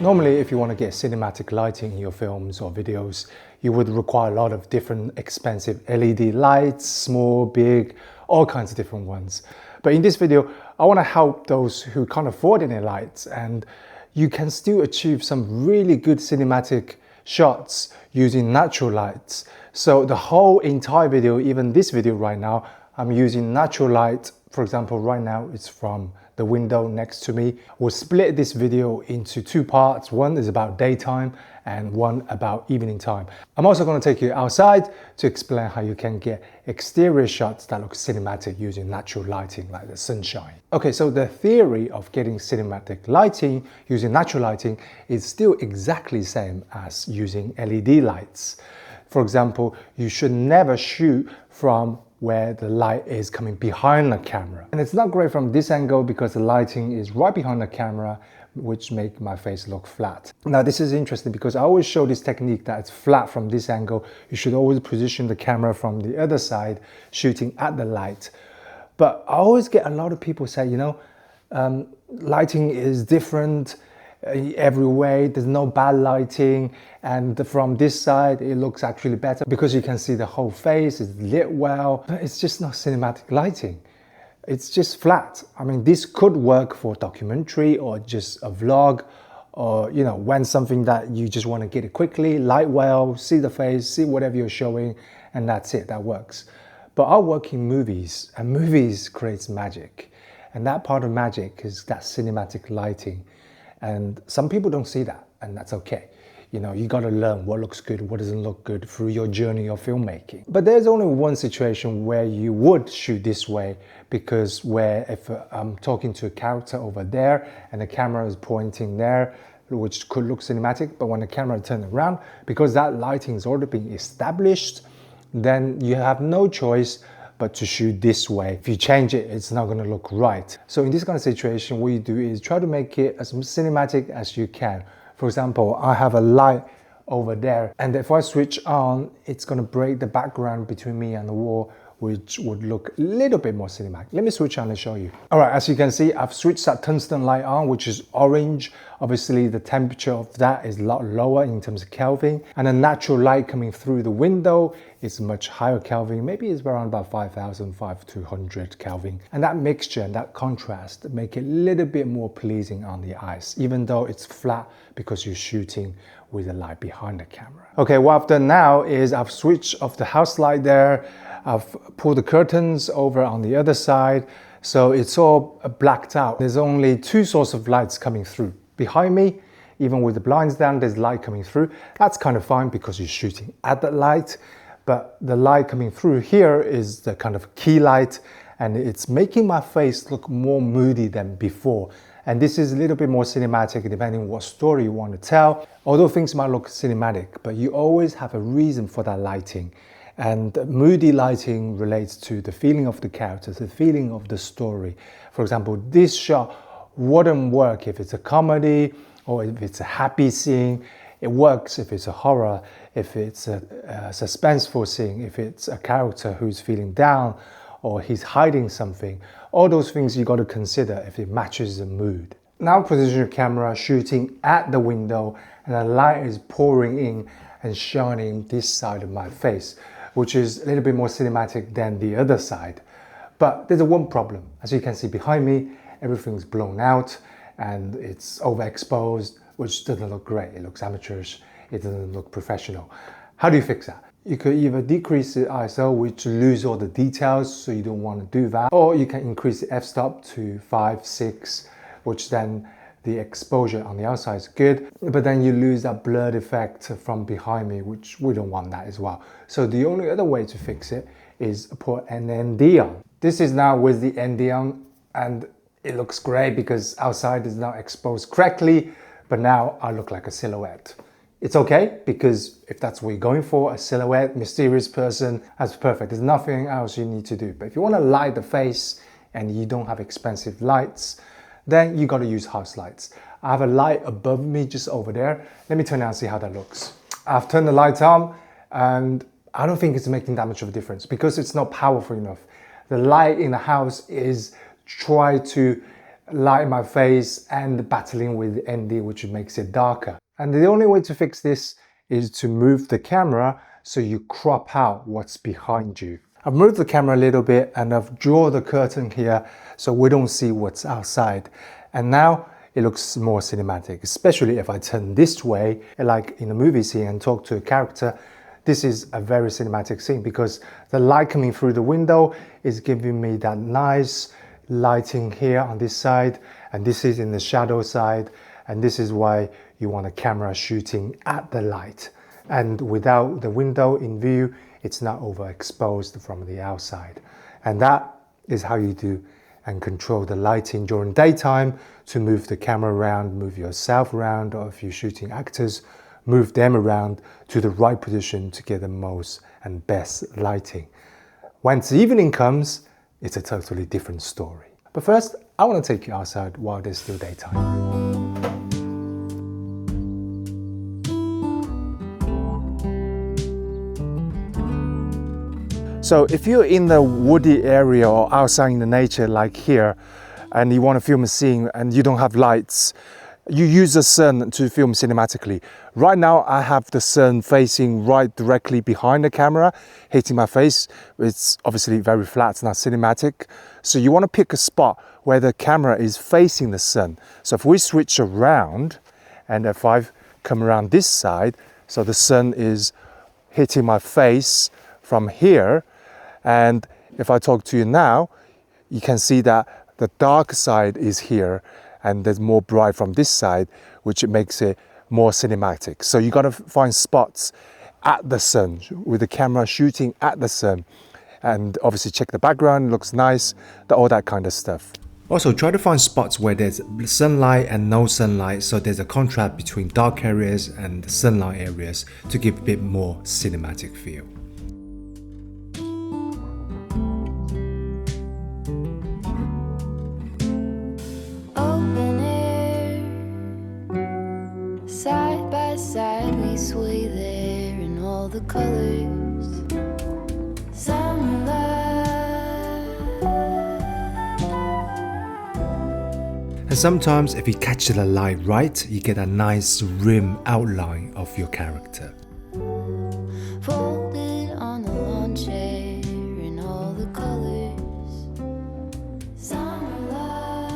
Normally, if you want to get cinematic lighting in your films or videos, you would require a lot of different expensive LED lights, small, big, all kinds of different ones. But in this video, I want to help those who can't afford any lights, and you can still achieve some really good cinematic shots using natural lights. So the whole entire video, even this video right now, I'm using natural light. For example, right now it's from the window next to me. We'll split this video into two parts. One is about daytime and one about evening time. I'm also going to take you outside to explain how you can get exterior shots that look cinematic using natural lighting like the sunshine. Okay, so the theory of getting cinematic lighting using natural lighting is still exactly the same as using LED lights. For example, you should never shoot from where the light is coming behind the camera. And it's not great from this angle because the lighting is right behind the camera, which make my face look flat. Now this is interesting because I always show this technique that it's flat from this angle. You should always position the camera from the other side, shooting at the light. But I always get a lot of people say, you know, lighting is different every way, there's no bad lighting, and from this side it looks actually better because you can see the whole face, it's lit well. But it's just not cinematic lighting, it's just flat. I mean, this could work for a documentary or just a vlog, or you know, when something that you just want to get it quickly, light well, see the face, see whatever you're showing, and that's it, that works. But I work in movies, and movies creates magic, and that part of magic is that cinematic lighting. And some people don't see that, and that's okay. You know, you got to learn what looks good, what doesn't look good through your journey of filmmaking. But there's only one situation where you would shoot this way, because where if I'm talking to a character over there and the camera is pointing there, which could look cinematic, but when the camera turns around, because that lighting is already being established, then you have no choice but to shoot this way. If you change it, it's not going to look right. So in this kind of situation, what you do is try to make it as cinematic as you can. For example, I have a light over there, and if I switch on, it's going to break the background between me and the wall, which would look a little bit more cinematic. Let me switch on and show you. All right, as you can see, I've switched that tungsten light on, which is orange. Obviously, the temperature of that is a lot lower in terms of Kelvin, and the natural light coming through the window is much higher Kelvin. Maybe it's around about 5,200 Kelvin. And that mixture and that contrast make it a little bit more pleasing on the eyes, even though it's flat because you're shooting with the light behind the camera. Okay, what I've done now is I've switched off the house light there. I've pulled the curtains over on the other side, so it's all blacked out. There's only two sources of lights coming through. Behind me, even with the blinds down, there's light coming through. That's kind of fine because you're shooting at that light, but the light coming through here is the kind of key light, and it's making my face look more moody than before. And this is a little bit more cinematic depending on what story you want to tell. Although things might look cinematic, but you always have a reason for that lighting. And moody lighting relates to the feeling of the characters, the feeling of the story. For example, this shot wouldn't work if it's a comedy or if it's a happy scene. It works if it's a horror, if it's a suspenseful scene, if it's a character who's feeling down or he's hiding something. All those things you got to consider if it matches the mood. Now position your camera shooting at the window, and the light is pouring in and shining this side of my face, which is a little bit more cinematic than the other side. But there's one problem. As you can see behind me, everything's blown out and it's overexposed, which doesn't look great. It looks amateurish, it doesn't look professional. How do you fix that? You could either decrease the ISO, which lose all the details, so you don't want to do that, or you can increase the f-stop to 5, 6, which then the exposure on the outside is good, but then you lose that blurred effect from behind me, which we don't want that as well. So the only other way to fix it is put an ND on. This is now with the ND on, and it looks great because outside is not exposed correctly, but now I look like a silhouette. It's okay, because if that's what you're going for, a silhouette, mysterious person, that's perfect. There's nothing else you need to do. But if you want to light the face and you don't have expensive lights, then you got to use house lights. I have a light above me just over there. Let me turn it on and see how that looks. I've turned the light on, and I don't think it's making that much of a difference because it's not powerful enough. The light in the house is try to light in my face and battling with ND, which makes it darker. And the only way to fix this is to move the camera so you crop out what's behind you. I've moved the camera a little bit and I've drawn the curtain here so we don't see what's outside. And now it looks more cinematic, especially if I turn this way, like in a movie scene, and talk to a character. This is a very cinematic scene because the light coming through the window is giving me that nice lighting here on this side, and this is in the shadow side, and this is why you want a camera shooting at the light. And without the window in view, it's not overexposed from the outside. And that is how you do and control the lighting during daytime to move the camera around, move yourself around, or if you're shooting actors, move them around to the right position to get the most and best lighting. Once evening comes, it's a totally different story. But first, I want to take you outside while there's still daytime. So if you're in the woody area or outside in the nature like here, and you want to film a scene and you don't have lights, you use the sun to film cinematically. Right now I have the sun facing right directly behind the camera, hitting my face. It's obviously very flat, it's not cinematic. So you want to pick a spot where the camera is facing the sun. So if we switch around, and if I come around this side, so the sun is hitting my face from here, and if I talk to you now, you can see that the dark side is here and there's more bright from this side, which makes it more cinematic. So you got to find spots at the sun with the camera shooting at the sun, and obviously check the background, looks nice, all that kind of stuff. Also try to find spots where there's sunlight and no sunlight, so there's a contrast between dark areas and sunlight areas to give a bit more cinematic feel. Side by side we sway there in all the colors. Summer love. And sometimes if you catch the light right, you get a nice rim outline of your character. Folded on the lawn chair in all the colors. Summer love.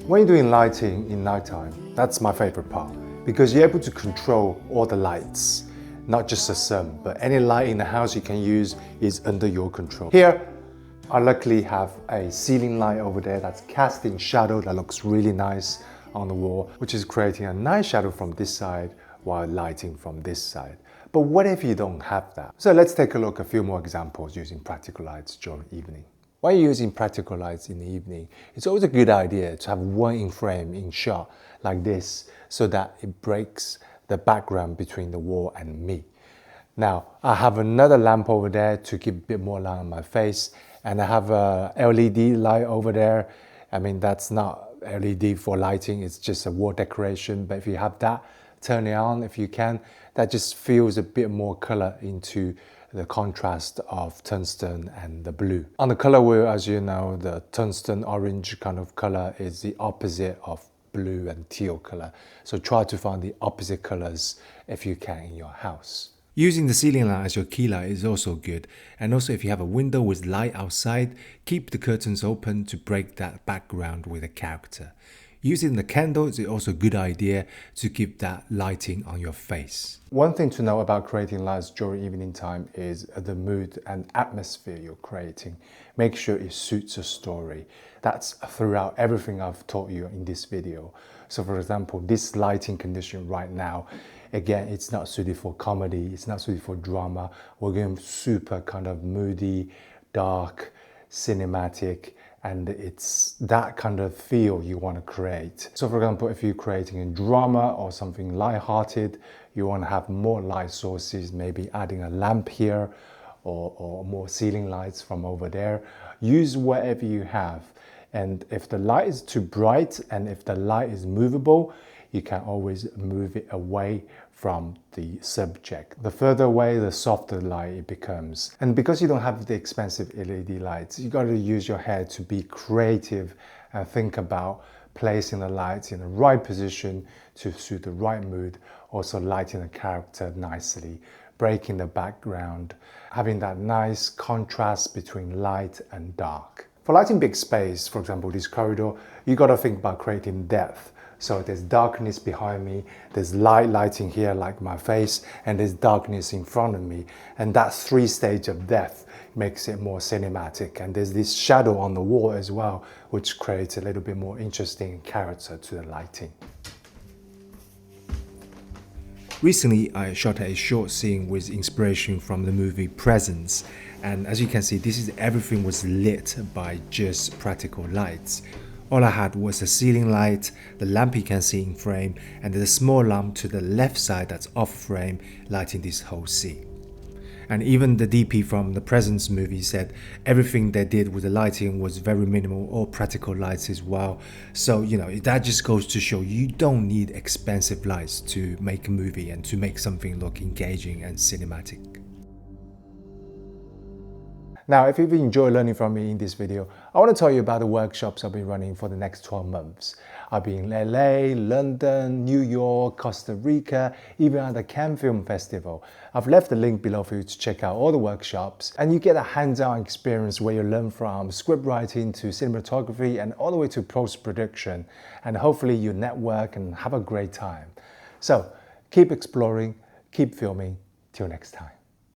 When you're doing lighting in nighttime, that's my favorite part, because you're able to control all the lights, not just the sun, but any light in the house you can use is under your control. Here, I luckily have a ceiling light over there that's casting shadow that looks really nice on the wall, which is creating a nice shadow from this side while lighting from this side. But what if you don't have that? So let's take a look at a few more examples using practical lights during evening. When you're using practical lights in the evening, it's always a good idea to have one in frame in shot like this so that it breaks the background between the wall and me. Now, I have another lamp over there to give a bit more light on my face, and I have a LED light over there. I mean, that's not LED for lighting, it's just a wall decoration, but if you have that, turn it on if you can. That just feels a bit more color into the contrast of tungsten and the blue. On the color wheel, as you know, the tungsten orange kind of color is the opposite of blue and teal color. So try to find the opposite colors if you can in your house. Using the ceiling light as your key light is also good. And also if you have a window with light outside, keep the curtains open to break that background with a character. Using the candles is also a good idea to keep that lighting on your face. One thing to know about creating lights during evening time is the mood and atmosphere you're creating. Make sure it suits your story. That's throughout everything I've taught you in this video. So for example, this lighting condition right now, again, it's not suited for comedy, it's not suited for drama. We're going super kind of moody, dark, cinematic, and it's that kind of feel you want to create. So for example, if you're creating a drama or something light-hearted, you want to have more light sources, maybe adding a lamp here or more ceiling lights from over there. Use whatever you have. And if the light is too bright and if the light is movable, you can always move it away from the subject. The further away, the softer light it becomes. And because you don't have the expensive LED lights, you got to use your head to be creative and think about placing the lights in the right position to suit the right mood, also lighting the character nicely, breaking the background, having that nice contrast between light and dark. For lighting big space, for example, this corridor, you got to think about creating depth. So there's darkness behind me, there's light lighting here like my face, and there's darkness in front of me. And that 3 stage of depth makes it more cinematic. And there's this shadow on the wall as well, which creates a little bit more interesting character to the lighting. Recently, I shot a short scene with inspiration from the movie Presence. And as you can see, everything was lit by just practical lights. All I had was a ceiling light, the lamp you can see in frame, and there's a small lamp to the left side that's off frame, lighting this whole scene. And even the DP from the Presence movie said everything they did with the lighting was very minimal, all practical lights as well. So, that just goes to show you don't need expensive lights to make a movie and to make something look engaging and cinematic. Now, if you've enjoyed learning from me in this video, I want to tell you about the workshops I'll be running for the next 12 months. I'll be in LA, London, New York, Costa Rica, even at the Cannes Film Festival. I've left the link below for you to check out all the workshops, and you get a hands-on experience where you learn from script writing to cinematography and all the way to post-production. And hopefully you network and have a great time. So keep exploring, keep filming. Till next time.